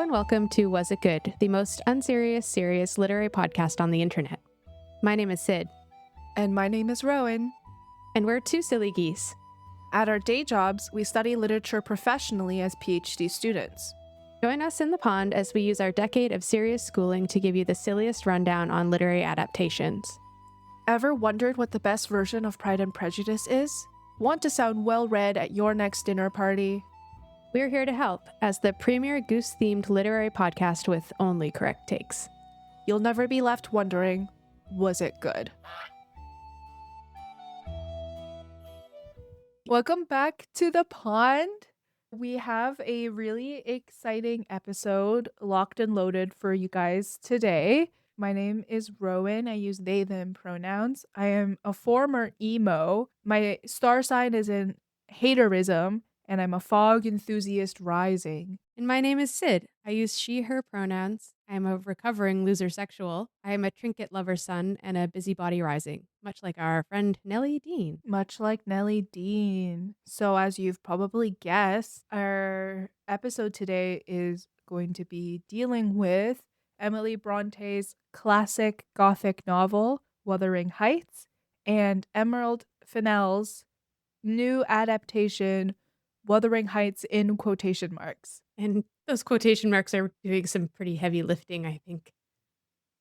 and welcome to Was It Good, the most unserious, serious literary podcast on the internet. My name is Sid. And my name is Rowan. And we're two silly geese. At our day jobs, we study literature professionally as PhD students. Join us in the pond as we use our decade of serious schooling to give you the silliest rundown on literary adaptations. Ever wondered what the best version of Pride and Prejudice is? Want to sound well-read at your next dinner party? We're here to help as the premier goose-themed literary podcast with only correct takes. You'll never be left wondering, was it good? Welcome back to the pond. We have a really exciting episode locked and loaded for you guys today. My name is Rowan. I use they, them pronouns. I am a former emo. My star sign is in haterism, and I'm a fog enthusiast rising. And my name is Sid. I use she, her pronouns. I am a recovering loser sexual. I am a trinket lover son and a busybody rising, much like our friend Nellie Dean. Much like Nellie Dean. So as you've probably guessed, our episode today is going to be dealing with Emily Bronte's classic Gothic novel, Wuthering Heights, and Emerald Fennell's new adaptation, Wuthering Heights in quotation marks. And those quotation marks are doing some pretty heavy lifting, I think.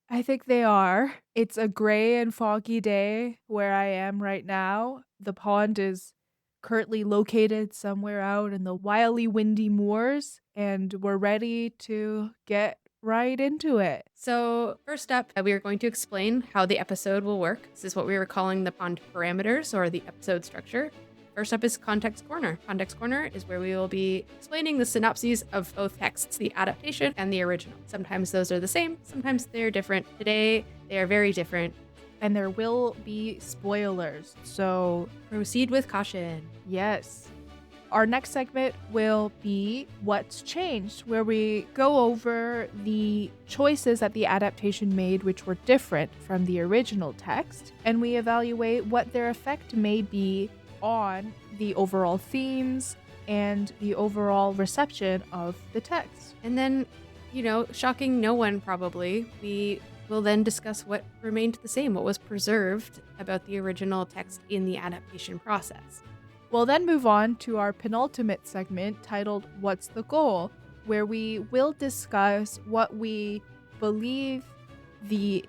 I think they are. It's a gray and foggy day where I am right now. The pond is currently located somewhere out in the wily, windy moors, and we're ready to get right into it. So first up, we are going to explain how the episode will work. This is what we were calling the pond parameters, or the episode structure. First up is Context Corner. Context Corner is where we will be explaining the synopses of both texts, the adaptation and the original. Sometimes those are the same, sometimes they're different. Today, they are very different. And there will be spoilers, so proceed with caution. Yes. Our next segment will be What's Changed, where we go over the choices that the adaptation made which were different from the original text, and we evaluate what their effect may be on the overall themes and the overall reception of the text. And then, shocking no one probably, we will then discuss what remained the same, what was preserved about the original text in the adaptation process. We'll then move on to our penultimate segment titled What's the Goal?, where we will discuss what we believe the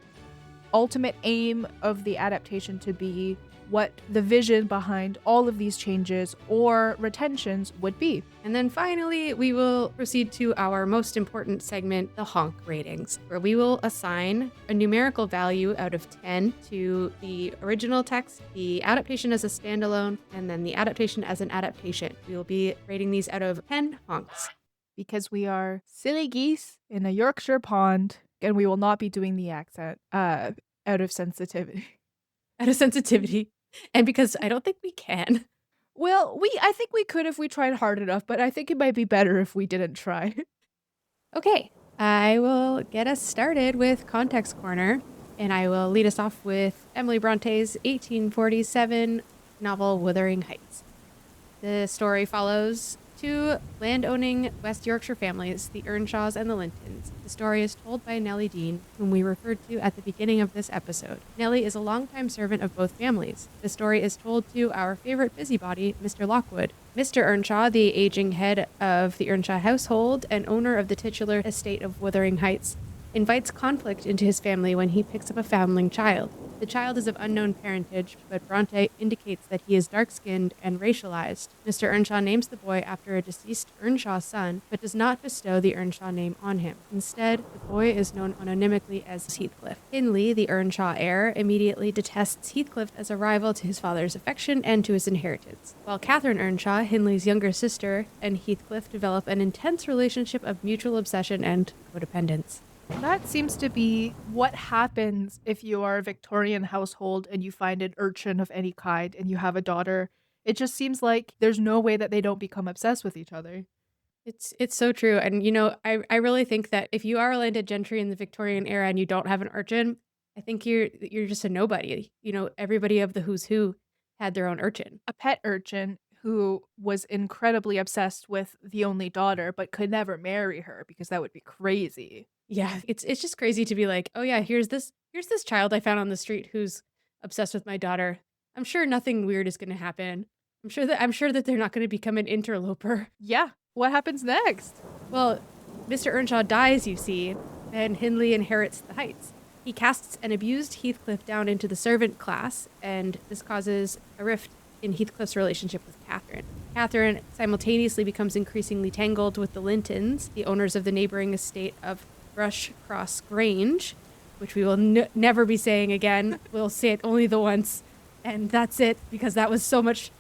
ultimate aim of the adaptation to be, what the vision behind all of these changes or retentions would be. And then finally, we will proceed to our most important segment, the honk ratings, where we will assign a numerical value out of 10 to the original text, the adaptation as a standalone, and then the adaptation as an adaptation. We will be rating these out of 10 honks. Because we are silly geese in a Yorkshire pond, and we will not be doing the accent out of sensitivity. Out of sensitivity. And because I don't think we can. Well, I think we could if we tried hard enough, but I think it might be better if we didn't try. Okay, I will get us started with Context Corner, and I will lead us off with Emily Bronte's 1847 novel Wuthering Heights. The story follows two land-owning West Yorkshire families, the Earnshaws and the Lintons. The story is told by Nellie Dean, whom we referred to at the beginning of this episode. Nellie is a longtime servant of both families. The story is told to our favorite busybody, Mr. Lockwood. Mr. Earnshaw, the aging head of the Earnshaw household and owner of the titular estate of Wuthering Heights, invites conflict into his family when he picks up a foundling child. The child is of unknown parentage, but Bronte indicates that he is dark-skinned and racialized. Mr. Earnshaw names the boy after a deceased Earnshaw son, but does not bestow the Earnshaw name on him. Instead, the boy is known anonymically as Heathcliff. Hindley, the Earnshaw heir, immediately detests Heathcliff as a rival to his father's affection and to his inheritance. While Catherine Earnshaw, Hindley's younger sister, and Heathcliff develop an intense relationship of mutual obsession and codependence. That seems to be what happens if you are a Victorian household and you find an urchin of any kind and you have a daughter. It just seems like there's no way that they don't become obsessed with each other. It's so true. And, I really think that if you are a landed gentry in the Victorian era and you don't have an urchin, I think you're just a nobody. Everybody of the who's who had their own urchin. A pet urchin who was incredibly obsessed with the only daughter, but could never marry her because that would be crazy. Yeah, it's just crazy to be like, oh yeah, here's this child I found on the street who's obsessed with my daughter. I'm sure nothing weird is going to happen. I'm sure that they're not going to become an interloper. Yeah. What happens next? Well, Mr. Earnshaw dies, you see, and Hindley inherits the Heights. He casts an abused Heathcliff down into the servant class, and this causes a rift in Heathcliff's relationship with Catherine. Catherine simultaneously becomes increasingly tangled with the Lintons, the owners of the neighboring estate of Thrushcross Grange, which we will never be saying again. We'll say it only the once, and that's it, because that was so much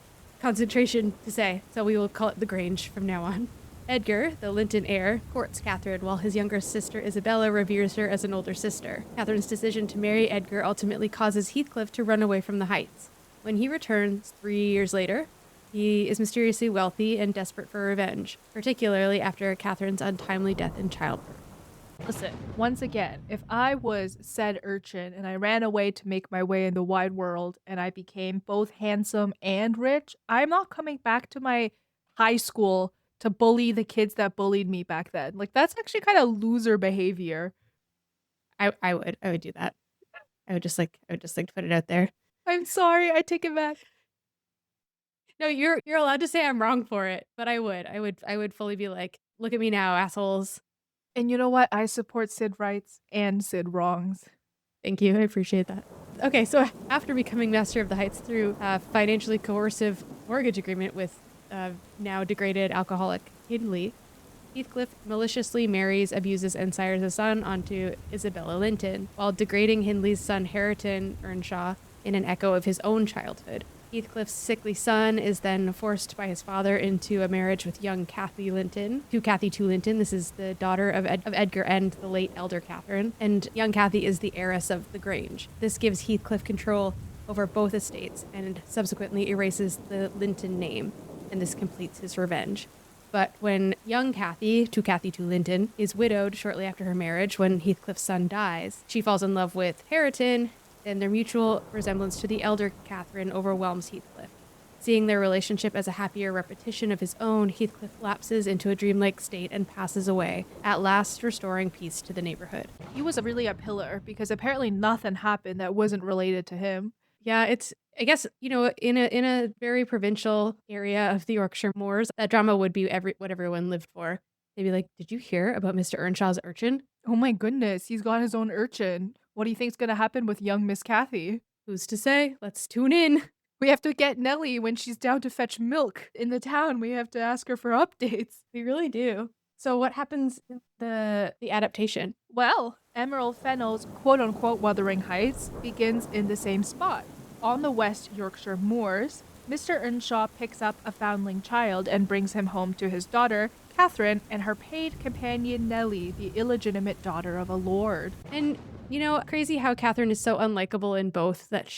concentration to say, so we will call it the Grange from now on. Edgar, the Linton heir, courts Catherine while his younger sister Isabella reveres her as an older sister. Catherine's decision to marry Edgar ultimately causes Heathcliff to run away from the Heights. When he returns 3 years later, he is mysteriously wealthy and desperate for revenge, particularly after Catherine's untimely death in childbirth. Listen, once again, if I was said urchin and I ran away to make my way in the wide world and I became both handsome and rich, I'm not coming back to my high school to bully the kids that bullied me back then. Like, that's actually kind of loser behavior. I would do that. I would just like to put it out there. I'm sorry, I take it back. No, you're allowed to say I'm wrong for it, but I would fully be like, look at me now, assholes. And you know what? I support Sid rights and Sid wrongs. Thank you. I appreciate that. Okay, so after becoming master of the Heights through a financially coercive mortgage agreement with now degraded alcoholic Hindley, Heathcliff maliciously marries, abuses, and sires a son onto Isabella Linton, while degrading Hindley's son Hareton Earnshaw in an echo of his own childhood. Heathcliff's sickly son is then forced by his father into a marriage with young Cathy Linton, to Cathy to Linton. This is the daughter of Edgar and the late elder Catherine, and young Cathy is the heiress of the Grange. This gives Heathcliff control over both estates and subsequently erases the Linton name, and this completes his revenge. But when young Cathy to Linton is widowed shortly after her marriage, when Heathcliff's son dies, she falls in love with Hareton, and their mutual resemblance to the elder Catherine overwhelms Heathcliff. Seeing their relationship as a happier repetition of his own, Heathcliff lapses into a dreamlike state and passes away, at last restoring peace to the neighborhood. He was really a pillar because apparently nothing happened that wasn't related to him. Yeah, it's, I guess, in a very provincial area of the Yorkshire moors, that drama would be what everyone lived for. They'd be like, did you hear about Mr. Earnshaw's urchin? Oh my goodness, he's got his own urchin. What do you think's gonna happen with young Miss Cathy? Who's to say? Let's tune in. We have to get Nellie when she's down to fetch milk in the town. We have to ask her for updates. We really do. So what happens in the adaptation? Well, Emerald Fennell's quote-unquote Wuthering Heights begins in the same spot. On the West Yorkshire moors, Mr. Earnshaw picks up a foundling child and brings him home to his daughter, Catherine, and her paid companion Nellie, the illegitimate daughter of a lord. And crazy how Catherine is so unlikable in both that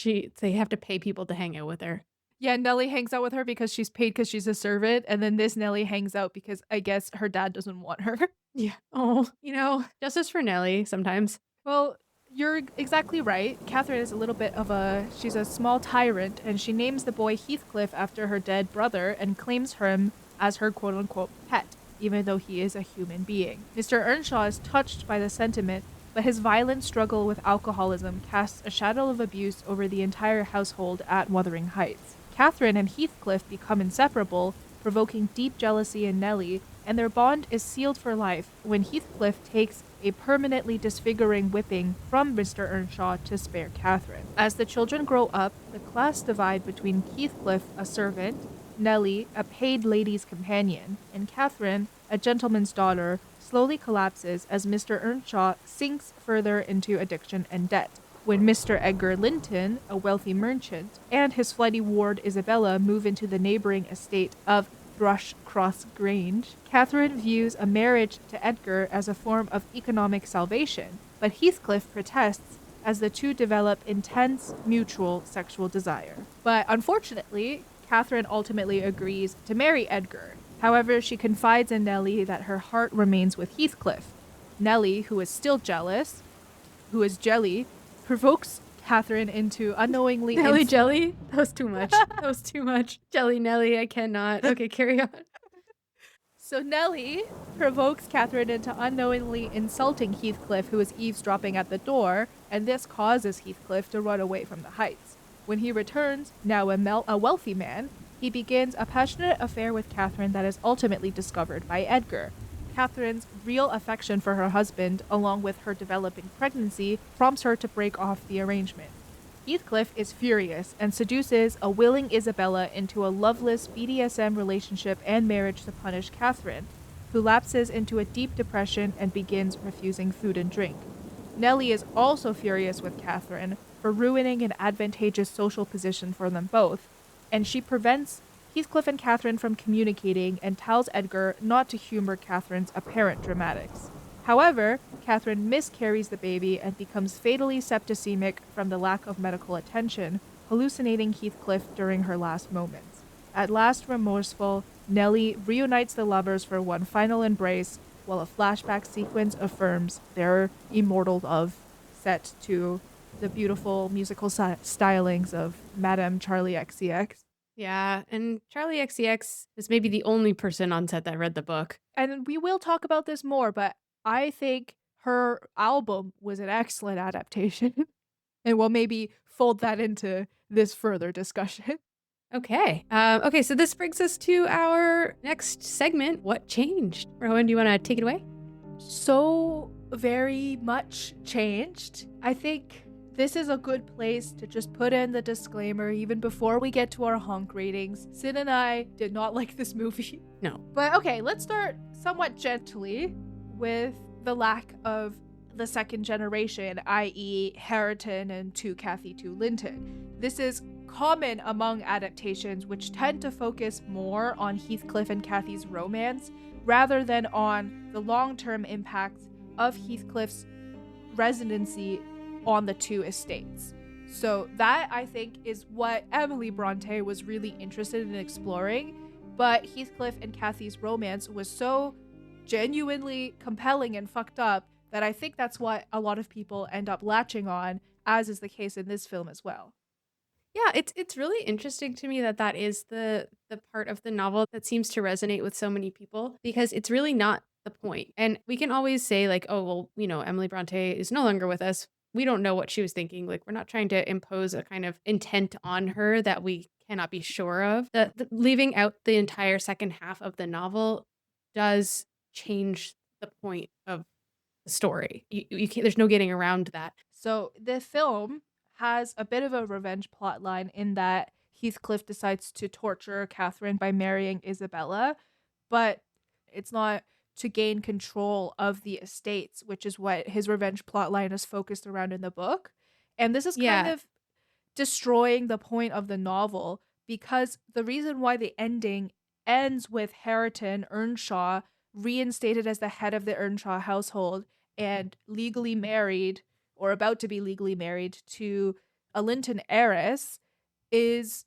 they have to pay people to hang out with her. Yeah, Nellie hangs out with her because she's paid because she's a servant, and then this Nellie hangs out because I guess her dad doesn't want her. Yeah. Oh, justice for Nellie sometimes. Well, you're exactly right. Catherine is a little bit of she's a small tyrant, and she names the boy Heathcliff after her dead brother and claims him as her quote-unquote pet, even though he is a human being. Mr. Earnshaw is touched by the sentiment, but his violent struggle with alcoholism casts a shadow of abuse over the entire household at Wuthering Heights. Catherine and Heathcliff become inseparable, provoking deep jealousy in Nellie, and their bond is sealed for life when Heathcliff takes a permanently disfiguring whipping from Mr. Earnshaw to spare Catherine. As the children grow up, the class divide between Heathcliff, a servant, Nellie, a paid lady's companion, and Catherine, a gentleman's daughter, slowly collapses as Mr. Earnshaw sinks further into addiction and debt. When Mr. Edgar Linton, a wealthy merchant, and his flighty ward Isabella move into the neighboring estate of Thrushcross Grange, Catherine views a marriage to Edgar as a form of economic salvation, but Heathcliff protests as the two develop intense mutual sexual desire. But unfortunately, Catherine ultimately agrees to marry Edgar. However, she confides in Nellie that her heart remains with Heathcliff. Nellie, who is still jealous, who is jelly, provokes Catherine into unknowingly Nelly jelly? That was too much. That was too much. Jelly Nelly, I cannot. Okay, carry on. So Nellie provokes Catherine into unknowingly insulting Heathcliff, who is eavesdropping at the door, and this causes Heathcliff to run away from the Heights. When he returns, now a wealthy man, he begins a passionate affair with Catherine that is ultimately discovered by Edgar. Catherine's real affection for her husband, along with her developing pregnancy, prompts her to break off the arrangement. Heathcliff is furious and seduces a willing Isabella into a loveless BDSM relationship and marriage to punish Catherine, who lapses into a deep depression and begins refusing food and drink. Nellie is also furious with Catherine for ruining an advantageous social position for them both, and she prevents Heathcliff and Catherine from communicating and tells Edgar not to humor Catherine's apparent dramatics. However, Catherine miscarries the baby and becomes fatally septicemic from the lack of medical attention, hallucinating Heathcliff during her last moments. At last remorseful, Nellie reunites the lovers for one final embrace, while a flashback sequence affirms their immortal love, set to the beautiful musical stylings of Madame Charlie XCX. Yeah, and Charlie XCX is maybe the only person on set that read the book. And we will talk about this more, but I think her album was an excellent adaptation. And we'll maybe fold that into this further discussion. Okay. Okay, so this brings us to our next segment, What Changed? Rowan, do you want to take it away? So very much changed. I think this is a good place to just put in the disclaimer even before we get to our honk ratings. Sid and I did not like this movie. No. But okay, let's start somewhat gently with the lack of the second generation, i.e. Hareton and To Cathy to Linton. This is common among adaptations which tend to focus more on Heathcliff and Cathy's romance rather than on the long-term impact of Heathcliff's residency on the two estates. So that, I think, is what Emily Brontë was really interested in exploring, but Heathcliff and Cathy's romance was so genuinely compelling and fucked up that I think that's what a lot of people end up latching on, as is the case in this film as well. Yeah, it's really interesting to me that is the part of the novel that seems to resonate with so many people, because it's really not the point. And we can always say like, oh, well, you know, Emily Brontë is no longer with us. We don't know what she was thinking. Like, we're not trying to impose a kind of intent on her that we cannot be sure of. The leaving out the entire second half of the novel does change the point of the story. You can't, there's no getting around that. So the film has a bit of a revenge plot line in that Heathcliff decides to torture Catherine by marrying Isabella, but it's not to gain control of the estates, which is what his revenge plot line is focused around in the book. And this is kind of destroying the point of the novel, because the reason why the ending ends with Hareton Earnshaw reinstated as the head of the Earnshaw household and legally married, or about to be legally married, to a Linton heiress is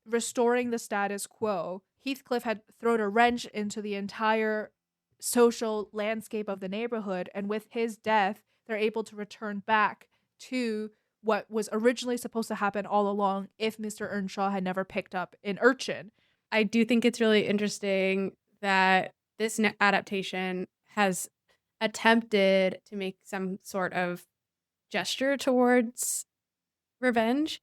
restoring the status quo. Heathcliff had thrown a wrench into the entire social landscape of the neighborhood, and with his death, they're able to return back to what was originally supposed to happen all along if Mr. Earnshaw had never picked up an urchin. I do think it's really interesting that this adaptation has attempted to make some sort of gesture towards revenge,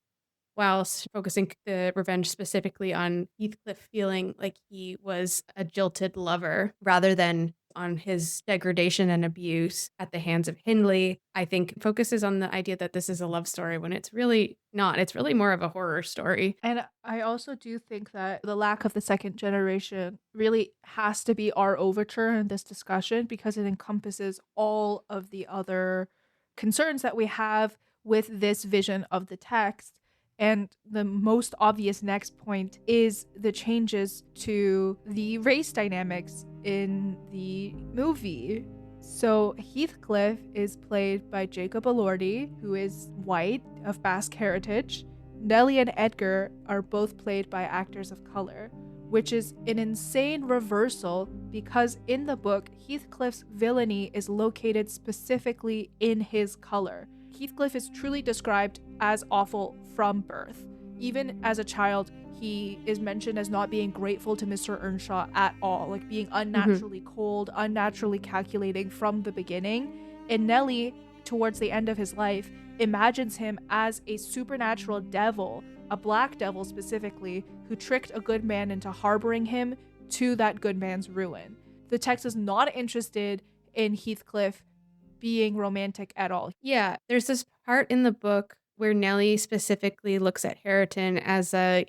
whilst focusing the revenge specifically on Heathcliff feeling like he was a jilted lover rather than on his degradation and abuse at the hands of Hindley. I think focuses on the idea that this is a love story when it's really not. It's really more of a horror story. And I also do think that the lack of the second generation really has to be our overture in this discussion, because it encompasses all of the other concerns that we have with this vision of the text. And the most obvious next point is the changes to the race dynamics in the movie. So Heathcliff is played by Jacob Elordi, who is white of Basque heritage. Nellie and Edgar are both played by actors of color, which is an insane reversal because in the book, Heathcliff's villainy is located specifically in his color. Heathcliff is truly described as awful from birth. Even as a child, he is mentioned as not being grateful to Mr. Earnshaw at all, like being unnaturally cold, unnaturally calculating from the beginning. And Nellie, towards the end of his life, imagines him as a supernatural devil, a black devil specifically, who tricked a good man into harboring him to that good man's ruin. The text is not interested in Heathcliff being romantic at all. Yeah, there's this part in the book where Nellie specifically looks at Hareton as a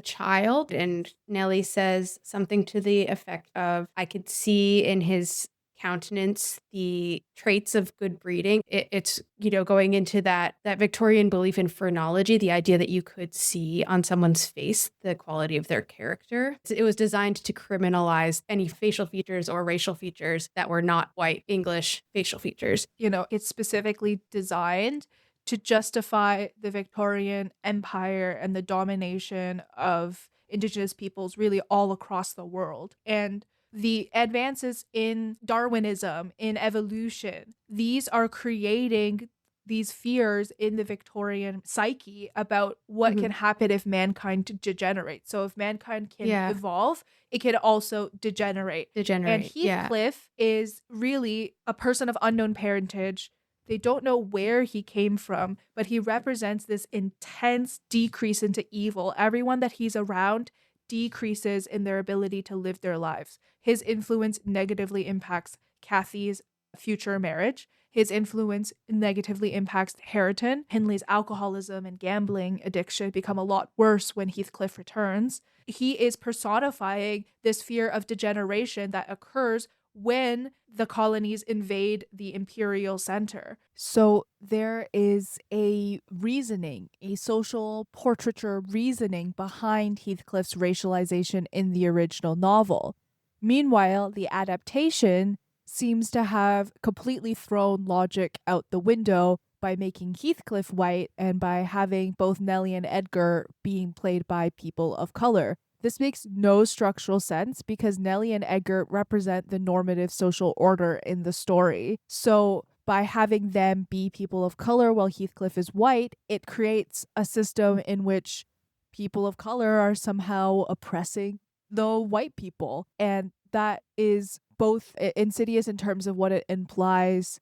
child, and Nellie says something to the effect of, I could see in his countenance the traits of good breeding. It's going into that Victorian belief in phrenology, the idea that you could see on someone's face the quality of their character. It was designed to criminalize any facial features or racial features that were not white English facial features. It's specifically designed to justify the Victorian Empire and the domination of Indigenous peoples really all across the world. And the advances in Darwinism, in evolution, these are creating these fears in the Victorian psyche about what can happen if mankind degenerates. So if mankind can evolve, it can also degenerate. And Heathcliff is really a person of unknown parentage. They don't know where he came from, but he represents this intense decrease into evil. Everyone that he's around decreases in their ability to live their lives. His influence negatively impacts Kathy's future marriage. His influence negatively impacts Hareton. Hindley's alcoholism and gambling addiction become a lot worse when Heathcliff returns. He is personifying this fear of degeneration that occurs when the colonies invade the imperial center. So there is a reasoning, a social portraiture reasoning behind Heathcliff's racialization in the original novel. Meanwhile, the adaptation seems to have completely thrown logic out the window by making Heathcliff white and by having both Nellie and Edgar being played by people of color. This makes no structural sense because Nellie and Edgar represent the normative social order in the story. So by having them be people of color while Heathcliff is white, it creates a system in which people of color are somehow oppressing the white people. And that is both insidious in terms of what it implies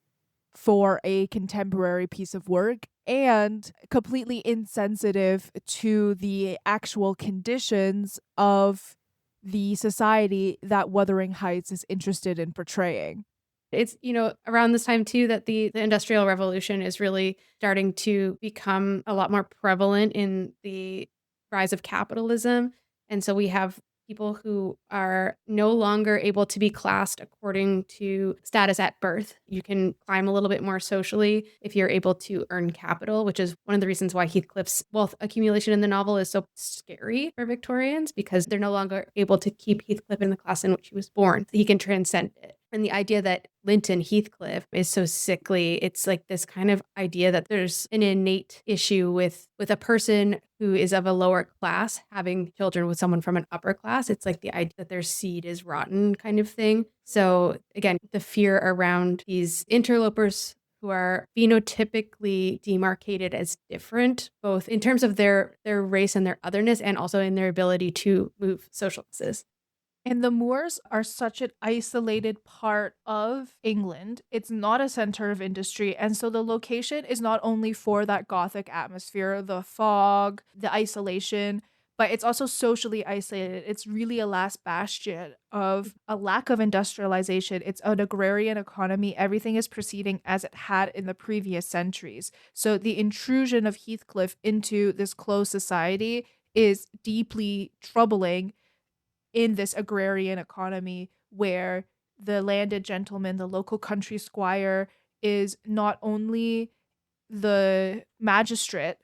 for a contemporary piece of work and completely insensitive to the actual conditions of the society that Wuthering Heights is interested in portraying. It's, around this time too that the Industrial Revolution is really starting to become a lot more prevalent in the rise of capitalism. And so we have people who are no longer able to be classed according to status at birth. You can climb a little bit more socially if you're able to earn capital, which is one of the reasons why Heathcliff's wealth accumulation in the novel is so scary for Victorians, because they're no longer able to keep Heathcliff in the class in which he was born. He can transcend it. And the idea that Linton Heathcliff is so sickly, it's like this kind of idea that there's an innate issue with a person who is of a lower class having children with someone from an upper class. It's like the idea that their seed is rotten kind of thing. So again, the fear around these interlopers who are phenotypically demarcated as different, both in terms of their race and their otherness, and also in their ability to move social classes. And the moors are such an isolated part of England. It's not a center of industry. And so the location is not only for that Gothic atmosphere, the fog, the isolation, but it's also socially isolated. It's really a last bastion of a lack of industrialization. It's an agrarian economy. Everything is proceeding as it had in the previous centuries. So the intrusion of Heathcliff into this closed society is deeply troubling in this agrarian economy where the landed gentleman, the local country squire, is not only the magistrate,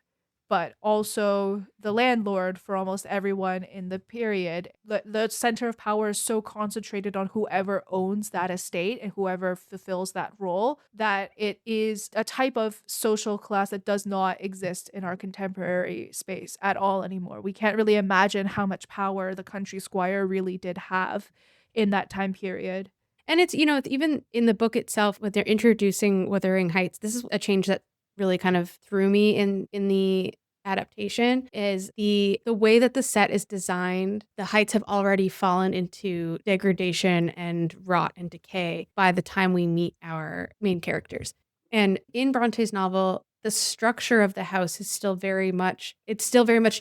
but also the landlord for almost everyone in the period. The center of power is so concentrated on whoever owns that estate and whoever fulfills that role that it is a type of social class that does not exist in our contemporary space at all anymore. We can't really imagine how much power the country squire really did have in that time period. And it's, it's even in the book itself, when they're introducing Wuthering Heights, this is a change that really kind of threw me in the adaptation is the way that the set is designed. The Heights have already fallen into degradation and rot and decay by the time we meet our main characters. And in Bronte's novel, the structure of the house is still very much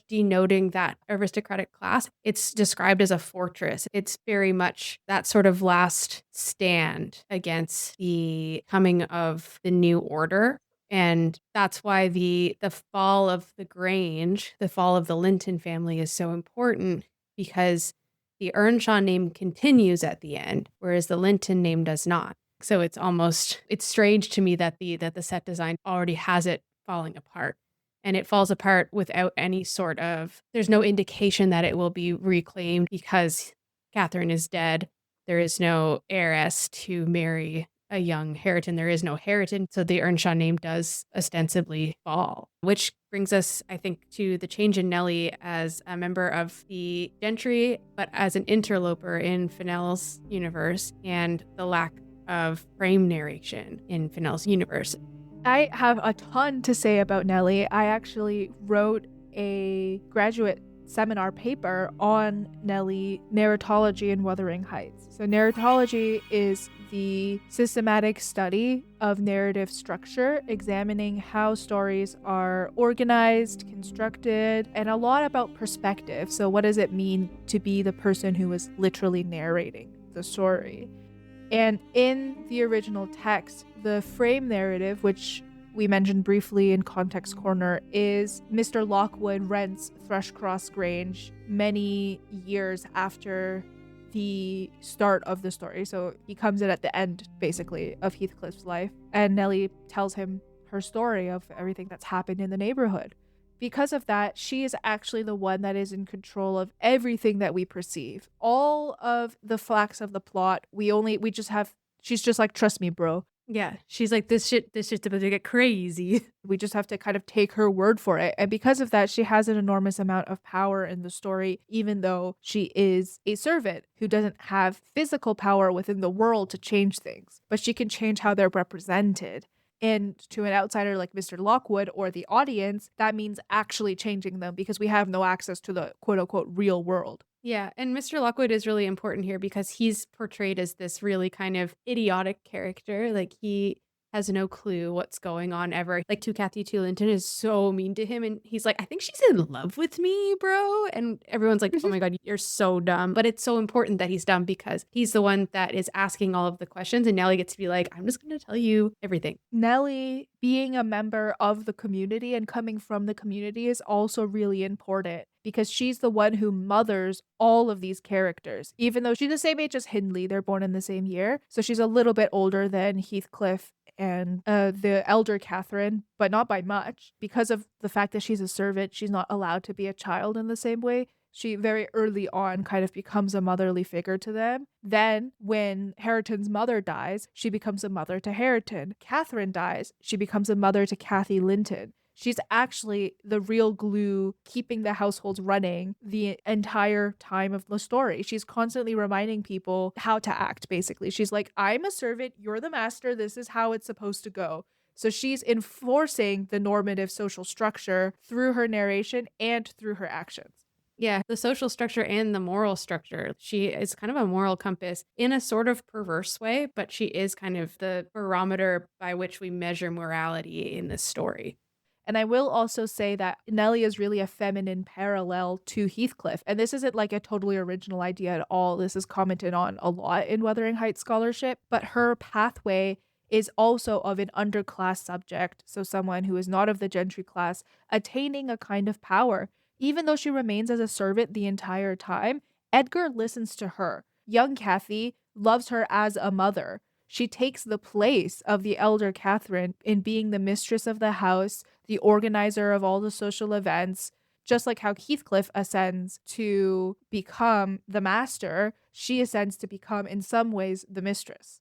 denoting that aristocratic class. It's described as a fortress. It's very much that sort of last stand against the coming of the new order. And that's why the fall of the Grange, the fall of the Linton family is so important, because the Earnshaw name continues at the end, whereas the Linton name does not. So it's strange to me that the set design already has it falling apart. And it falls apart without any sort of, there's no indication that it will be reclaimed because Catherine is dead. There is no heiress to marry a young Hareton. There is no Hareton, so the Earnshaw name does ostensibly fall, which brings us, I think, to the change in Nellie as a member of the gentry, but as an interloper in Fennell's universe, and the lack of frame narration in Fennell's universe. I have a ton to say about Nellie. I actually wrote a graduate seminar paper on Nellie narratology in Wuthering Heights. So narratology is the systematic study of narrative structure, examining how stories are organized, constructed, and a lot about perspective. So what does it mean to be the person who is literally narrating the story? And in the original text, the frame narrative, which we mentioned briefly in Context Corner, is Mr. Lockwood rents Thrushcross Grange many years after the start of the story. So he comes in at the end, basically, of Heathcliff's life. And Nellie tells him her story of everything that's happened in the neighborhood. Because of that, she is actually the one that is in control of everything that we perceive. All of the facts of the plot, she's just like, trust me, bro. Yeah, she's like, this shit's about to get crazy. We just have to kind of take her word for it. And because of that, she has an enormous amount of power in the story, even though she is a servant who doesn't have physical power within the world to change things, but she can change how they're represented. And to an outsider like Mr. Lockwood or the audience, that means actually changing them because we have no access to the quote unquote real world. Yeah, and Mr. Lockwood is really important here because he's portrayed as this really kind of idiotic character. Like, he has no clue what's going on ever. Like, to Kathy Linton is so mean to him, and he's like, I think she's in love with me, bro. And everyone's like, oh my God, you're so dumb. But it's so important that he's dumb because he's the one that is asking all of the questions, and Nellie gets to be like, I'm just going to tell you everything. Nellie being a member of the community and coming from the community is also really important because she's the one who mothers all of these characters. Even though she's the same age as Hindley, they're born in the same year. So she's a little bit older than Heathcliff and the elder Catherine, but not by much. Because of the fact that she's a servant, she's not allowed to be a child in the same way. She very early on kind of becomes a motherly figure to them. Then when Hareton's mother dies, she becomes a mother to Hareton. Catherine dies, she becomes a mother to Kathy Linton. She's actually the real glue keeping the households running the entire time of the story. She's constantly reminding people how to act, basically. She's like, I'm a servant, you're the master, this is how it's supposed to go. So she's enforcing the normative social structure through her narration and through her actions. Yeah, the social structure and the moral structure. She is kind of a moral compass in a sort of perverse way, but she is kind of the barometer by which we measure morality in this story. And I will also say that Nellie is really a feminine parallel to Heathcliff. And this isn't like a totally original idea at all. This is commented on a lot in Wuthering Heights scholarship, but her pathway is also of an underclass subject. So someone who is not of the gentry class, attaining a kind of power. Even though she remains as a servant the entire time, Edgar listens to her. Young Kathy loves her as a mother. She takes the place of the elder Catherine in being the mistress of the house, the organizer of all the social events. Just like how Heathcliff ascends to become the master, she ascends to become, in some ways, the mistress.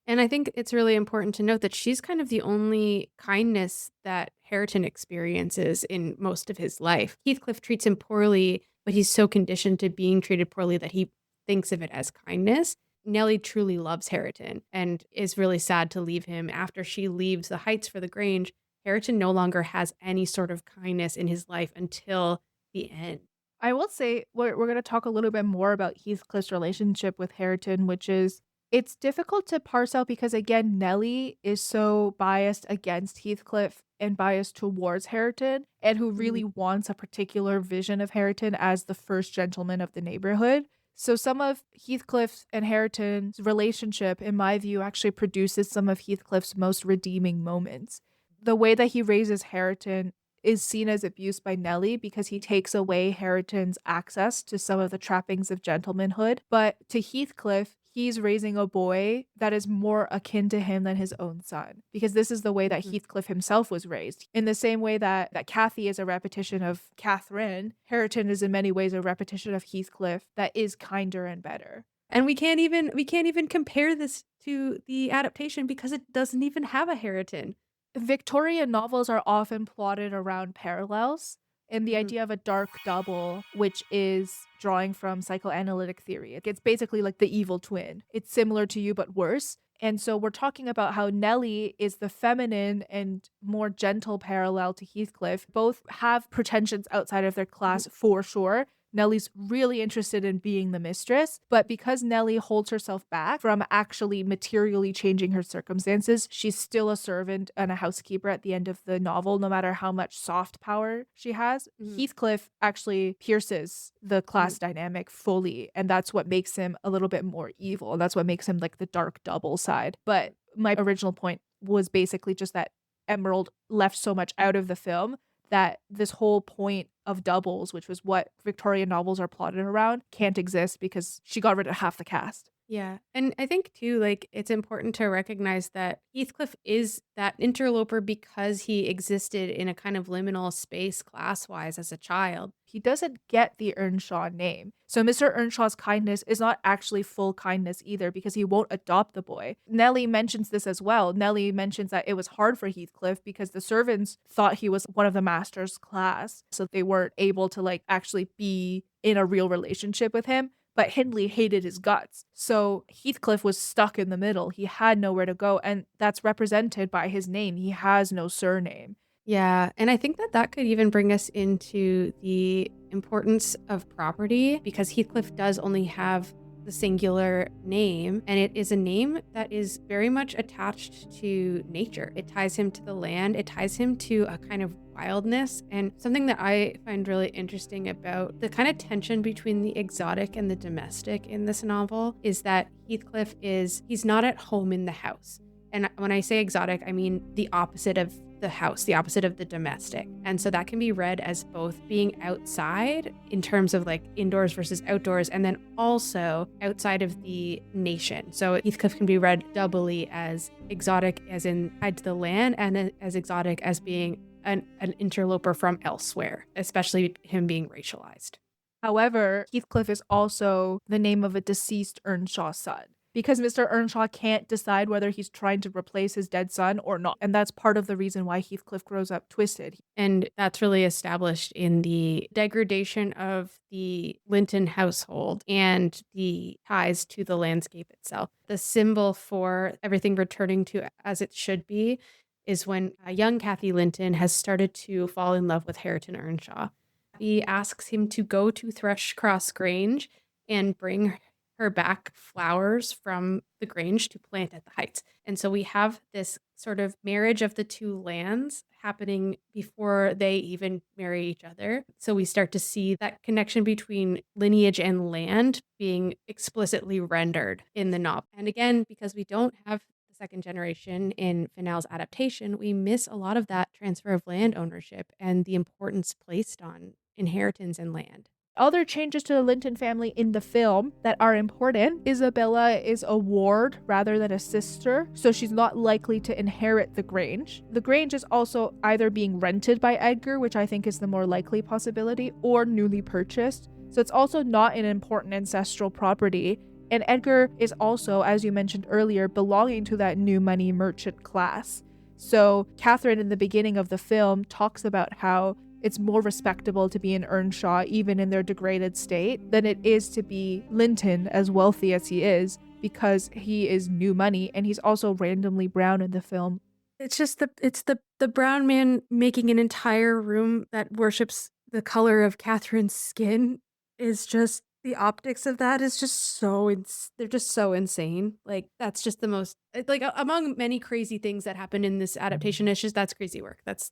And I think it's really important to note that she's kind of the only kindness that Hareton experiences in most of his life. Heathcliff treats him poorly, but he's so conditioned to being treated poorly that he thinks of it as kindness. Nellie truly loves Hareton and is really sad to leave him after she leaves the Heights for the Grange. Hareton no longer has any sort of kindness in his life until the end. I will say we're going to talk a little bit more about Heathcliff's relationship with Hareton, which is it's difficult to parse out because, again, Nellie is so biased against Heathcliff and biased towards Hareton, and who really wants a particular vision of Hareton as the first gentleman of the neighborhood. So some of Heathcliff and Hareton's relationship, in my view, actually produces some of Heathcliff's most redeeming moments. The way that he raises Hareton is seen as abuse by Nellie because he takes away Hareton's access to some of the trappings of gentlemanhood. But to Heathcliff, he's raising a boy that is more akin to him than his own son, because this is the way that Heathcliff himself was raised. In the same way that Kathy is a repetition of Catherine, Hareton is in many ways a repetition of Heathcliff that is kinder and better. And we can't even compare this to the adaptation because it doesn't even have a Hareton. Victorian novels are often plotted around parallels and the idea of a dark double, which is drawing from psychoanalytic theory. It's basically like the evil twin. It's similar to you, but worse. And so we're talking about how Nellie is the feminine and more gentle parallel to Heathcliff. Both have pretensions outside of their class for sure. Nellie's really interested in being the mistress, but because Nellie holds herself back from actually materially changing her circumstances, she's still a servant and a housekeeper at the end of the novel, no matter how much soft power she has. Heathcliff actually pierces the class dynamic fully, and that's what makes him a little bit more evil. And that's what makes him like the dark double side. But my original point was basically just that Emerald left so much out of the film that this whole point of doubles, which was what Victorian novels are plotted around, can't exist because she got rid of half the cast. Yeah. And I think too, like, it's important to recognize that Heathcliff is that interloper because he existed in a kind of liminal space class-wise as a child. He doesn't get the Earnshaw name. So Mr. Earnshaw's kindness is not actually full kindness either because he won't adopt the boy. Nellie mentions this as well. Nellie mentions that it was hard for Heathcliff because the servants thought he was one of the master's class. So they weren't able to like actually be in a real relationship with him. But Hindley hated his guts. So Heathcliff was stuck in the middle. He had nowhere to go. And that's represented by his name. He has no surname. Yeah, and I think that could even bring us into the importance of property because Heathcliff does only have the singular name, and it is a name that is very much attached to nature. It ties him to the land, it ties him to a kind of wildness, and something that I find really interesting about the kind of tension between the exotic and the domestic in this novel is that Heathcliff he's not at home in the house. And when I say exotic, I mean the opposite of the house, the opposite of the domestic. And so that can be read as both being outside in terms of like indoors versus outdoors, and then also outside of the nation. So Heathcliff can be read doubly as exotic as in tied to the land, and then as exotic as being an interloper from elsewhere, especially him being racialized. However, Heathcliff is also the name of a deceased Earnshaw son, because Mr. Earnshaw can't decide whether he's trying to replace his dead son or not. And that's part of the reason why Heathcliff grows up twisted. And that's really established in the degradation of the Linton household and the ties to the landscape itself. The symbol for everything returning to as it should be is when young Kathy Linton has started to fall in love with Hareton Earnshaw. He asks him to go to Thrushcross Grange and bring her back flowers from the Grange to plant at the Heights. And so we have this sort of marriage of the two lands happening before they even marry each other. So we start to see that connection between lineage and land being explicitly rendered in the novel. And again, because we don't have the second generation in Fennell's adaptation, we miss a lot of that transfer of land ownership and the importance placed on inheritance and land. Other changes to the Linton family in the film that are important: Isabella is a ward rather than a sister, so she's not likely to inherit the Grange. The Grange is also either being rented by Edgar, which I think is the more likely possibility, or newly purchased. So it's also not an important ancestral property. And Edgar is also, as you mentioned earlier, belonging to that new money merchant class. So Catherine in the beginning of the film talks about how it's more respectable to be an Earnshaw, even in their degraded state, than it is to be Linton, as wealthy as he is, because he is new money, and he's also randomly brown in the film. It's just the brown man making an entire room that worships the color of Catherine's skin is just the optics of that is just so they're just so insane. Like that's just the most like among many crazy things that happened in this adaptation. It's just that's crazy work. That's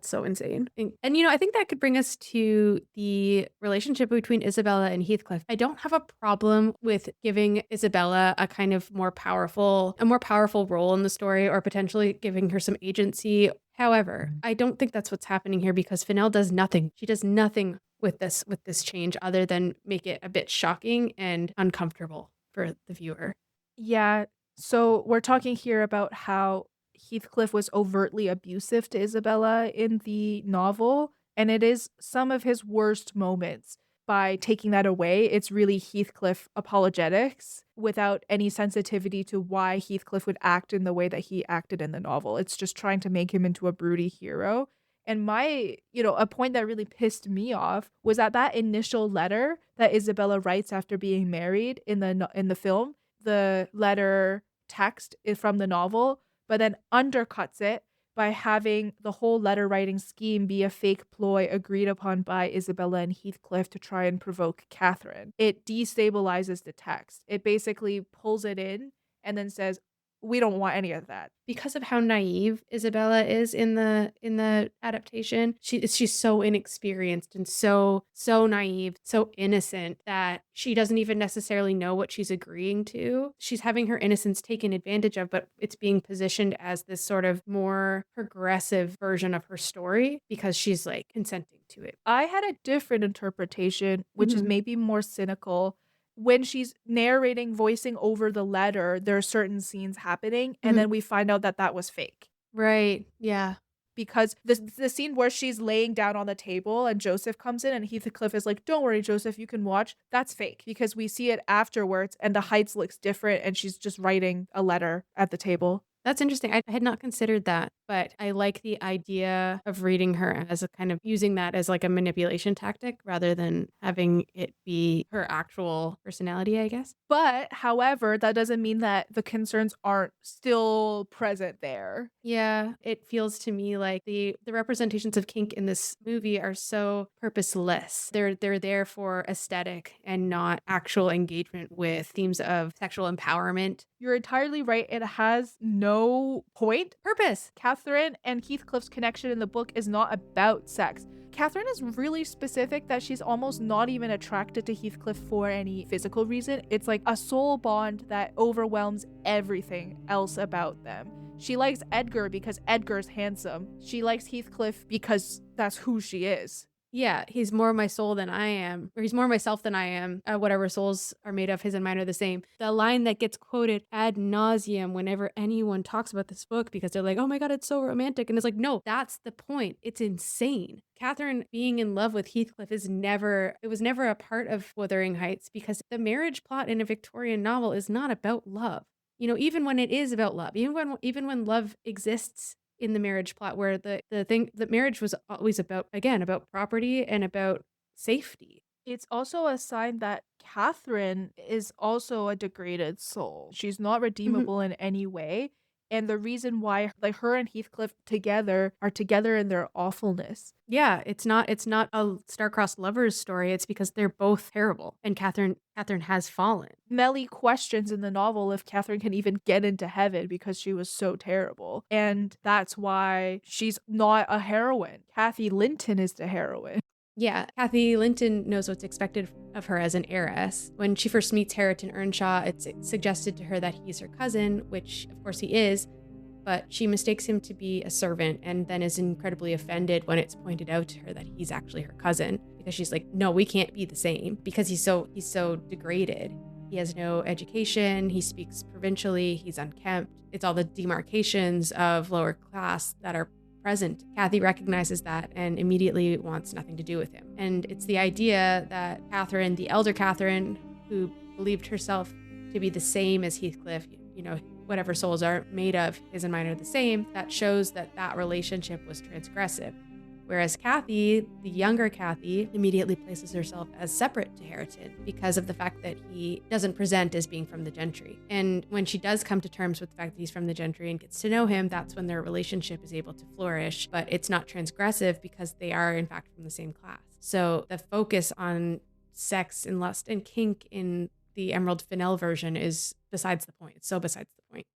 so insane. And I think that could bring us to the relationship between Isabella and Heathcliff. I don't have a problem with giving Isabella a kind of more powerful role in the story, or potentially giving her some agency. However, I don't think that's what's happening here, because Fennell does nothing. She does nothing with this change other than make it a bit shocking and uncomfortable for the viewer. Yeah. So we're talking here about how Heathcliff was overtly abusive to Isabella in the novel, and it is some of his worst moments. By taking that away, it's really Heathcliff apologetics without any sensitivity to why Heathcliff would act in the way that he acted in the novel. It's just trying to make him into a broody hero. And a point that really pissed me off was that initial letter that Isabella writes after being married in the film, the letter text is from the novel, but then undercuts it by having the whole letter writing scheme be a fake ploy agreed upon by Isabella and Heathcliff to try and provoke Catherine. It destabilizes the text. It basically pulls it in and then says, we don't want any of that. Because of how naive Isabella is in the adaptation, she's so inexperienced and so naive, so innocent, that she doesn't even necessarily know what she's agreeing to. She's having her innocence taken advantage of, but it's being positioned as this sort of more progressive version of her story because she's like consenting to it. I had a different interpretation, which is maybe more cynical. When she's narrating, voicing over the letter, there are certain scenes happening, and then we find out that was fake. Right. Yeah. Because the scene where she's laying down on the table and Joseph comes in and Heathcliff is like, don't worry, Joseph, you can watch. That's fake, because we see it afterwards and the Heights looks different and she's just writing a letter at the table. That's interesting. I had not considered that, but I like the idea of reading her as a kind of using that as like a manipulation tactic rather than having it be her actual personality, I guess. But, however, that doesn't mean that the concerns aren't still present there. Yeah, it feels to me like the representations of kink in this movie are so purposeless. They're there for aesthetic and not actual engagement with themes of sexual empowerment. You're entirely right. It has no point. Purpose. Catherine and Heathcliff's connection in the book is not about sex. Catherine is really specific that she's almost not even attracted to Heathcliff for any physical reason. It's like a soul bond that overwhelms everything else about them. She likes Edgar because Edgar's handsome. She likes Heathcliff because that's who she is. Yeah, he's more my soul than I am, or he's more myself than I am. Whatever souls are made of, his and mine are the same. The line that gets quoted ad nauseum whenever anyone talks about this book, because they're like, oh my God, it's so romantic. And it's like, no, that's the point. It's insane. Catherine being in love with Heathcliff was never a part of Wuthering Heights, because the marriage plot in a Victorian novel is not about love. Even when it is about love, even when love exists in the marriage plot, where the marriage was always about property and about safety. It's also a sign that Catherine is also a degraded soul. She's not redeemable in any way. And the reason why her and Heathcliff are together in their awfulness. Yeah, it's not a star-crossed lovers story. It's because they're both terrible, and Catherine has fallen. Melly questions in the novel if Catherine can even get into heaven because she was so terrible. And that's why she's not a heroine. Kathy Linton is the heroine. Yeah, Kathy Linton knows what's expected of her as an heiress. When she first meets Hareton Earnshaw, it's suggested to her that he's her cousin, which of course he is, but she mistakes him to be a servant and then is incredibly offended when it's pointed out to her that he's actually her cousin, because she's like, no, we can't be the same, because he's so degraded. He has no education, he speaks provincially, he's unkempt. It's all the demarcations of lower class that are present. Kathy recognizes that and immediately wants nothing to do with him. And it's the idea that Catherine, the elder Catherine, who believed herself to be the same as Heathcliff, whatever souls are made of, his and mine are the same, that shows that relationship was transgressive. Whereas Kathy, the younger Kathy, immediately places herself as separate to Hareton because of the fact that he doesn't present as being from the gentry. And when she does come to terms with the fact that he's from the gentry and gets to know him, that's when their relationship is able to flourish. But it's not transgressive because they are, in fact, from the same class. So the focus on sex and lust and kink in the Emerald Fennell version is besides the point. It's so besides the point.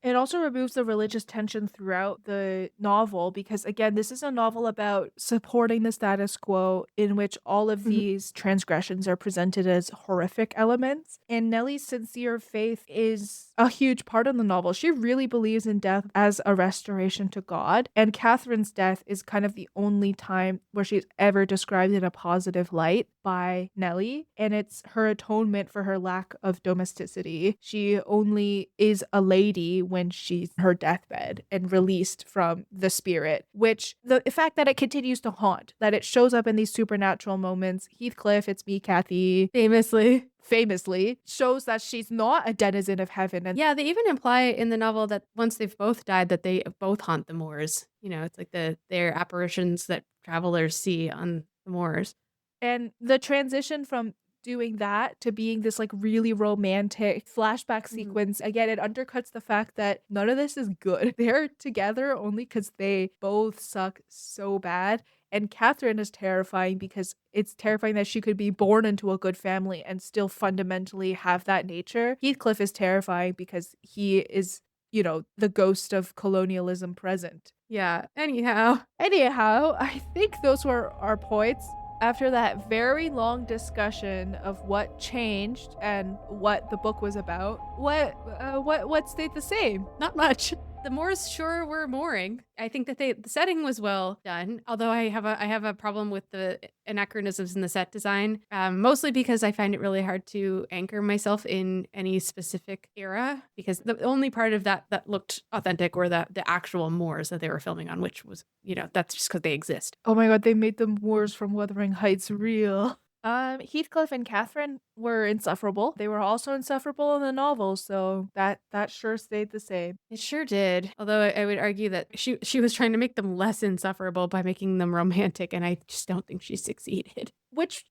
It also removes the religious tension throughout the novel because, again, this is a novel about supporting the status quo in which all of these transgressions are presented as horrific elements. And Nellie's sincere faith is a huge part of the novel. She really believes in death as a restoration to God. And Catherine's death is kind of the only time where she's ever described in a positive light by Nellie. And it's her atonement for her lack of domesticity. She only is a lady when she's her deathbed and released from the spirit, which the fact that it continues to haunt, that it shows up in these supernatural moments. Heathcliff, it's me, Kathy, famously shows that she's not a denizen of heaven. And yeah, they even imply in the novel that once they've both died, that they both haunt the moors. You know, it's like their apparitions that travelers see on the moors. And the transition from doing that to being this like really romantic flashback sequence, again, it undercuts the fact that none of this is good. They're together only because they both suck so bad. And Catherine is terrifying because it's terrifying that she could be born into a good family and still fundamentally have that nature. Heathcliff is terrifying because he is, you know, the ghost of colonialism present. Yeah. Anyhow, I think those were our points. After that very long discussion of what changed and what the book was about, what stayed the same? not much. The moors sure were mooring. I think that the setting was well done, although I have a problem with the anachronisms in the set design, mostly because I find it really hard to anchor myself in any specific era, because the only part of that looked authentic were the actual moors that they were filming on, which was, you know, that's just because they exist. Oh my god, they made the moors from Wuthering Heights real. Heathcliff and Catherine were insufferable. They were also insufferable in the novel, so that sure stayed the same. It sure did. Although I would argue that she was trying to make them less insufferable by making them romantic, and I just don't think she succeeded. Which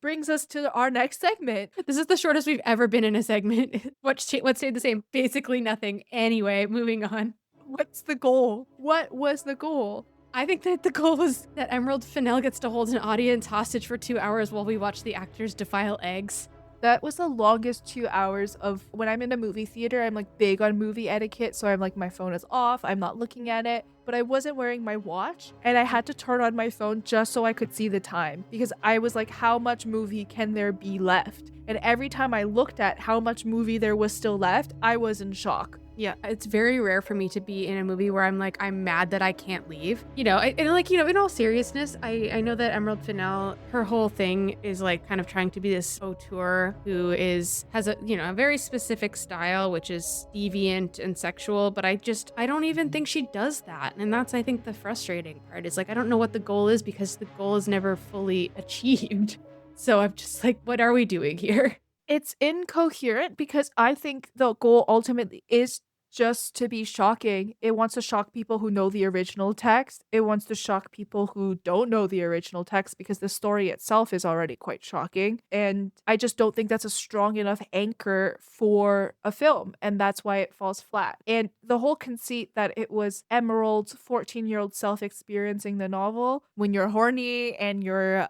brings us to our next segment. This is the shortest we've ever been in a segment. What stayed the same? Basically nothing. Anyway, moving on. What's the goal? What was the goal? I think that the goal was that Emerald Fennell gets to hold an audience hostage for 2 hours while we watch the actors defile eggs. That was the longest 2 hours of when I'm in a movie theater. I'm like big on movie etiquette. So I'm like, my phone is off. I'm not looking at it. But I wasn't wearing my watch and I had to turn on my phone just so I could see the time because I was like, how much movie can there be left? And every time I looked at how much movie there was still left, I was in shock. Yeah, it's very rare for me to be in a movie where I'm like, I'm mad that I can't leave. You know, and like, you know, in all seriousness, I know that Emerald Fennell, her whole thing is like kind of trying to be this auteur who has a, you know, a very specific style, which is deviant and sexual, but I don't even think she does that. And that's, I think, the frustrating part is like, I don't know what the goal is because the goal is never fully achieved. So I'm just like, what are we doing here? It's incoherent because I think the goal ultimately is just to be shocking. It wants to shock people who know the original text. It wants to shock people who don't know the original text because the story itself is already quite shocking. And I just don't think that's a strong enough anchor for a film. And that's why it falls flat. And the whole conceit that it was Emerald's 14-year-old self experiencing the novel when you're horny and you're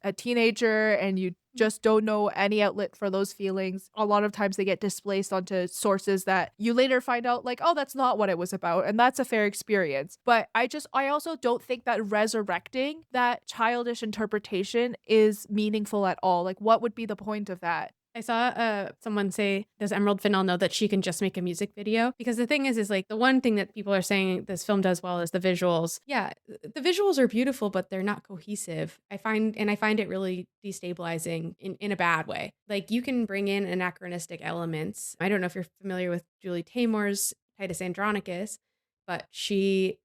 a teenager and you just don't know any outlet for those feelings. A lot of times they get displaced onto sources that you later find out like, oh, that's not what it was about. And that's a fair experience. But I also don't think that resurrecting that childish interpretation is meaningful at all. Like, what would be the point of that? I saw someone say, does Emerald Fennell know that she can just make a music video? Because the thing is like the one thing that people are saying this film does well is the visuals. Yeah, the visuals are beautiful, but they're not cohesive. I find it really destabilizing in a bad way. Like you can bring in anachronistic elements. I don't know if you're familiar with Julie Taymor's Titus Andronicus, but she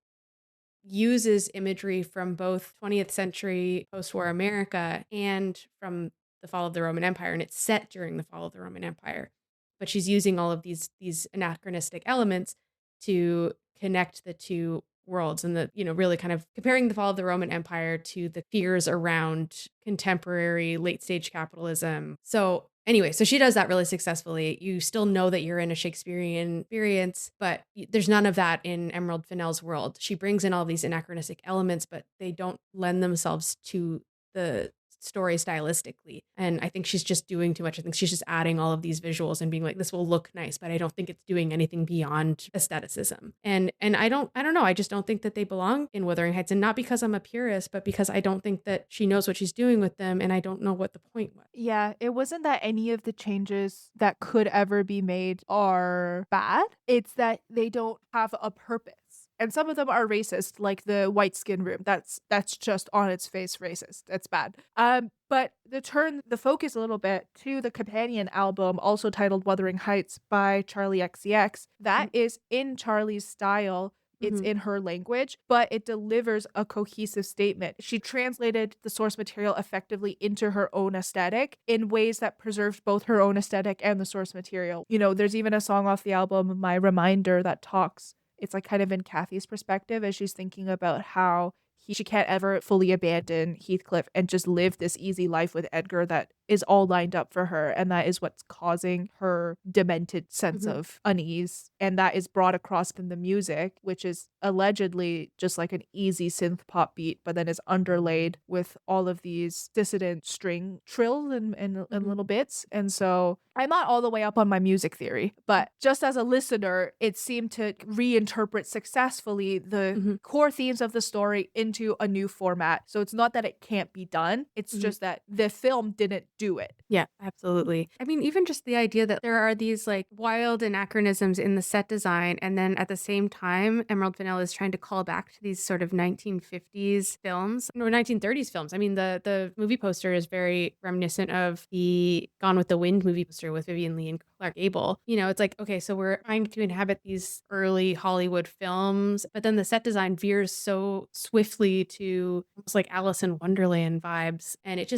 uses imagery from both 20th century post-war America and from the fall of the Roman Empire, and it's set during the fall of the Roman Empire. But she's using all of these anachronistic elements to connect the two worlds and the, really kind of comparing the fall of the Roman Empire to the fears around contemporary late stage capitalism. So anyway, so she does that really successfully. You still know that you're in a Shakespearean experience, but there's none of that in Emerald Fennell's world. She brings in all these anachronistic elements, but they don't lend themselves to the story stylistically. And I think she's just doing too much. I think she's just adding all of these visuals and being like, this will look nice, but I don't think it's doing anything beyond aestheticism. And I don't know. I just don't think that they belong in Wuthering Heights. And not because I'm a purist, but because I don't think that she knows what she's doing with them. And I don't know what the point was. Yeah, it wasn't that any of the changes that could ever be made are bad. It's that they don't have a purpose. And some of them are racist, like the white skin room. That's just on its face racist. That's bad. But turn the focus a little bit to the companion album, also titled Wuthering Heights by Charlie XCX. That is in Charlie's style. It's in her language, but it delivers a cohesive statement. She translated the source material effectively into her own aesthetic in ways that preserved both her own aesthetic and the source material. There's even a song off the album, My Reminder, that talks. It's like kind of in Kathy's perspective as she's thinking about how she can't ever fully abandon Heathcliff and just live this easy life with Edgar that is all lined up for her. And that is what's causing her demented sense of unease. And that is brought across in the music, which is allegedly just like an easy synth pop beat, but then is underlaid with all of these dissident string trills and little bits. And so I'm not all the way up on my music theory, but just as a listener, it seemed to reinterpret successfully the core themes of the story into a new format. So it's not that it can't be done. It's just that the film didn't do it. Yeah, absolutely. I mean, even just the idea that there are these like wild anachronisms in the set design, and then at the same time, Emerald Fennell is trying to call back to these sort of 1950s films or 1930s films. I mean, the movie poster is very reminiscent of the Gone with the Wind movie poster with Vivien Leigh and Clark Gable. It's like, okay, so we're trying to inhabit these early Hollywood films, but then the set design veers so swiftly to almost like Alice in Wonderland vibes. And it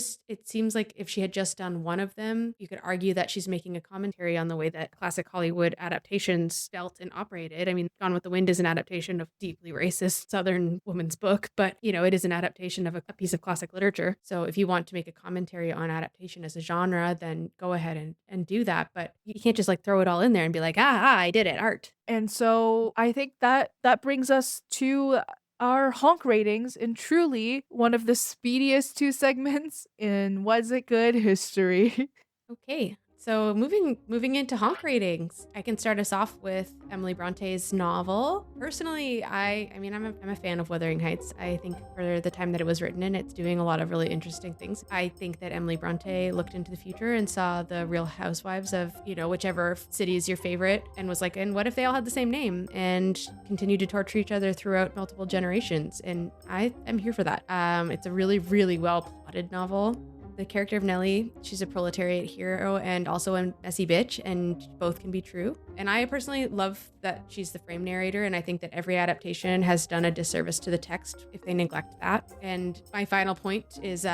seems like if she had just done one of them, you could argue that she's making a commentary on the way that classic Hollywood adaptations felt and operated. I mean, Gone with the Wind is an adaptation of deeply racist Southern woman's book, but it is an adaptation of a piece of classic literature. So if you want to make a commentary on adaptation as a genre, then go ahead and do that. But you can't just like throw it all in there and be like, I did it, art. And so I think that brings us to our honk ratings in truly one of the speediest 2 segments in Was It Good history. Okay, so moving into honk ratings, I can start us off with Emily Bronte's novel. Personally, I'm a fan of Wuthering Heights. I think for the time that it was written in, it's doing a lot of really interesting things. I think that Emily Brontë looked into the future and saw the Real Housewives of, whichever city is your favorite, and was like, and what if they all had the same name and continued to torture each other throughout multiple generations? And I am here for that. It's a really, really well plotted novel. The character of Nellie, she's a proletariat hero and also a messy bitch, and both can be true. And I personally love that she's the frame narrator, and I think that every adaptation has done a disservice to the text if they neglect that. And my final point is,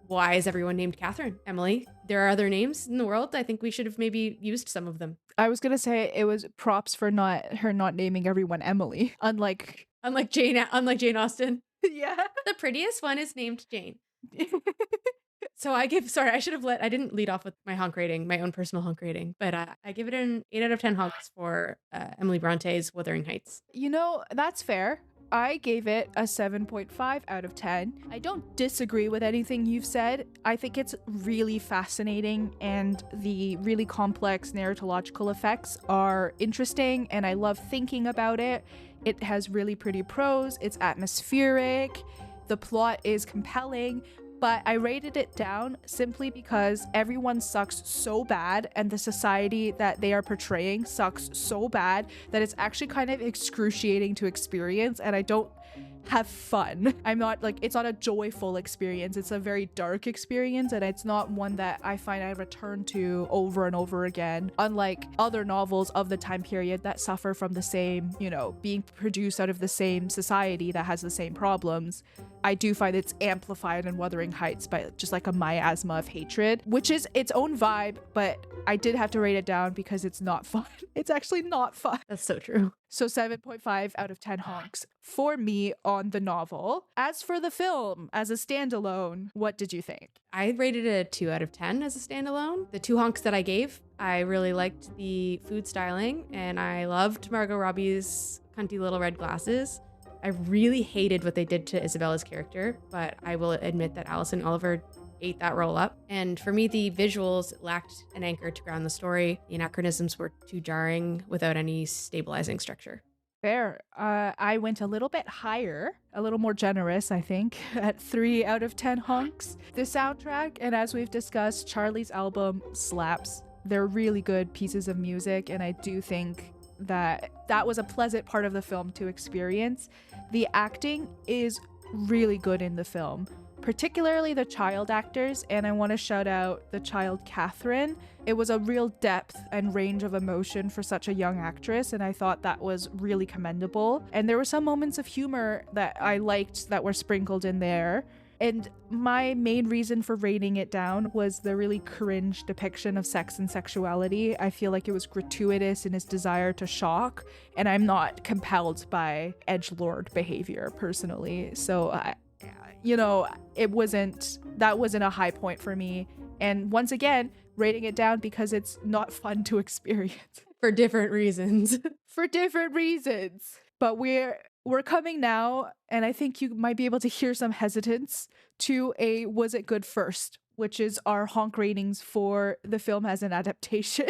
why is everyone named Catherine? Emily, there are other names in the world. I think we should have maybe used some of them. I was gonna say it was props for her not naming everyone Emily, unlike Jane Austen. Yeah, the prettiest one is named Jane. So I didn't lead off with my honk rating, my own personal honk rating, but I give it an 8 out of 10 honks for Emily Bronte's Wuthering Heights. That's fair. I gave it a 7.5 out of 10. I don't disagree with anything you've said. I think it's really fascinating, and the really complex narratological effects are interesting, and I love thinking about it. It has really pretty prose, it's atmospheric, the plot is compelling, but I rated it down simply because everyone sucks so bad, and the society that they are portraying sucks so bad that it's actually kind of excruciating to experience, and I don't have fun. It's not a joyful experience. It's a very dark experience, and it's not one that I find I return to over and over again, unlike other novels of the time period that suffer from the same, being produced out of the same society that has the same problems. I do find it's amplified in Wuthering Heights by just like a miasma of hatred, which is its own vibe, but I did have to rate it down because it's not fun. It's actually not fun. That's so true. So 7.5 out of 10 honks for me on the novel. As for the film, as a standalone, what did you think? I rated it a 2 out of 10 as a standalone. The 2 honks that I gave, I really liked the food styling, and I loved Margot Robbie's cunty little red glasses. I really hated what they did to Isabella's character, but I will admit that Alison Oliver ate that role up. And for me, the visuals lacked an anchor to ground the story. The anachronisms were too jarring without any stabilizing structure. Fair. I went a little bit higher, a little more generous, I think, at 3 out of 10 honks. The soundtrack, and as we've discussed, Charlie's album slaps. They're really good pieces of music, and I do think that was a pleasant part of the film to experience. The acting is really good in the film, particularly the child actors, and I want to shout out the child Catherine. It was a real depth and range of emotion for such a young actress, and I thought that was really commendable. And there were some moments of humor that I liked that were sprinkled in there. And my main reason for rating it down was the really cringe depiction of sex and sexuality. I feel like it was gratuitous in its desire to shock, and I'm not compelled by edgelord behavior personally. So that wasn't a high point for me. And once again, rating it down because it's not fun to experience. For different reasons. For different reasons. But we're coming now, and I think you might be able to hear some hesitance to a was it good first, which is our honk ratings for the film as an adaptation.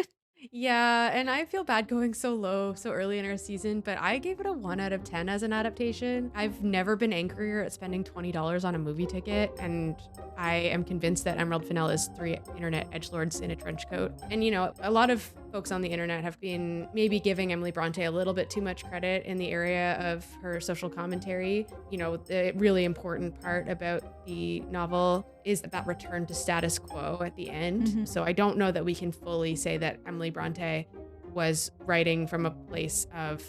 Yeah, and I feel bad going so low so early in our season, but I gave it a 1 out of 10 as an adaptation. I've never been angrier at spending $20 on a movie ticket, and I am convinced that Emerald Fennell is 3 internet edgelords in a trench coat. And a lot of folks on the internet have been maybe giving Emily Brontë a little bit too much credit in the area of her social commentary. The really important part about the novel is that return to status quo at the end. Mm-hmm. So I don't know that we can fully say that Emily Brontë was writing from a place of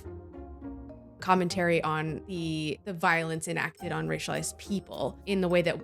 commentary on the violence enacted on racialized people in the way that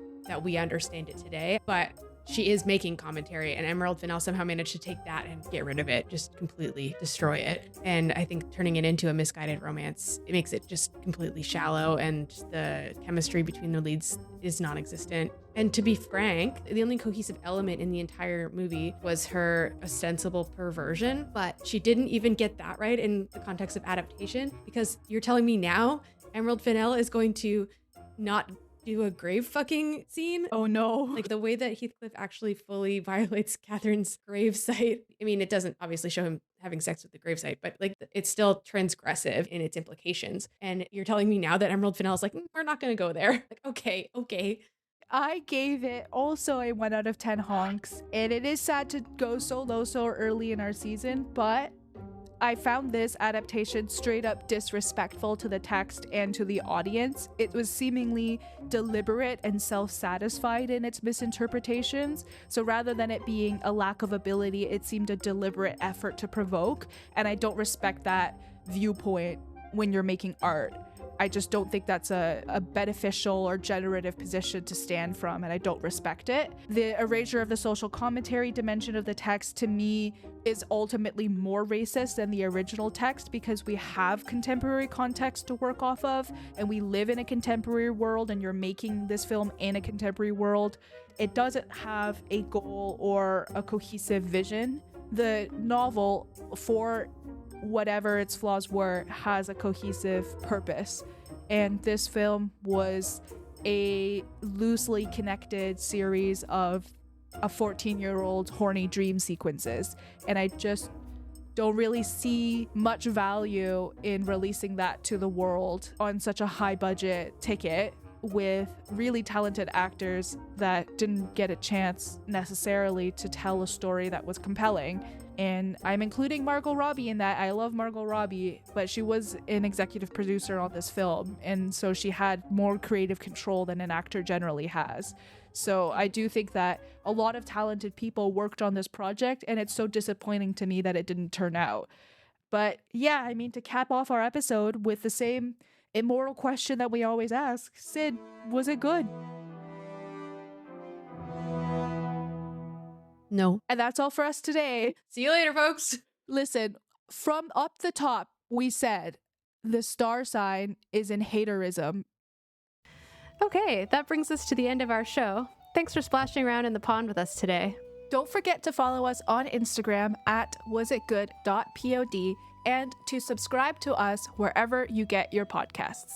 we understand it today. But she is making commentary, and Emerald Fennell somehow managed to take that and get rid of it, just completely destroy it. And I think turning it into a misguided romance, it makes it just completely shallow, and the chemistry between the leads is non-existent. And to be frank, the only cohesive element in the entire movie was her ostensible perversion, but she didn't even get that right in the context of adaptation, because you're telling me now Emerald Fennell is going to not do a grave fucking scene. Oh no. Like the way that Heathcliff actually fully violates Catherine's gravesite. I mean, it doesn't obviously show him having sex with the gravesite, but like it's still transgressive in its implications. And you're telling me now that Emerald Fennell is like, we're not going to go there. Like, okay. I gave it also a 1 out of 10 honks, and it is sad to go so low so early in our season, but I found this adaptation straight up disrespectful to the text and to the audience. It was seemingly deliberate and self-satisfied in its misinterpretations. So rather than it being a lack of ability, it seemed a deliberate effort to provoke. And I don't respect that viewpoint when you're making art. I just don't think that's a beneficial or generative position to stand from, and I don't respect it. The erasure of the social commentary dimension of the text, to me, is ultimately more racist than the original text because we have contemporary context to work off of, and we live in a contemporary world, and you're making this film in a contemporary world. It doesn't have a goal or a cohesive vision. The novel, for whatever its flaws were, has a cohesive purpose, and this film was a loosely connected series of a 14-year-old horny dream sequences, and I just don't really see much value in releasing that to the world on such a high budget ticket with really talented actors that didn't get a chance necessarily to tell a story that was compelling. And I'm including Margot Robbie in that. I love Margot Robbie, but she was an executive producer on this film, and so she had more creative control than an actor generally has. So I do think that a lot of talented people worked on this project, and it's so disappointing to me that it didn't turn out. But yeah, I mean, to cap off our episode with the same immoral question that we always ask, Sid, was it good? No. And that's all for us today. See you later, folks. Listen, from up the top, we said the star sign is in haterism. Okay, that brings us to the end of our show. Thanks for splashing around in the pond with us today. Don't forget to follow us on Instagram at wasitgood.pod and to subscribe to us wherever you get your podcasts.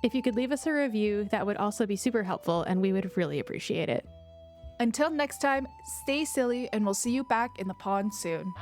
If you could leave us a review, that would also be super helpful, and we would really appreciate it. Until next time, stay silly, and we'll see you back in the pond soon.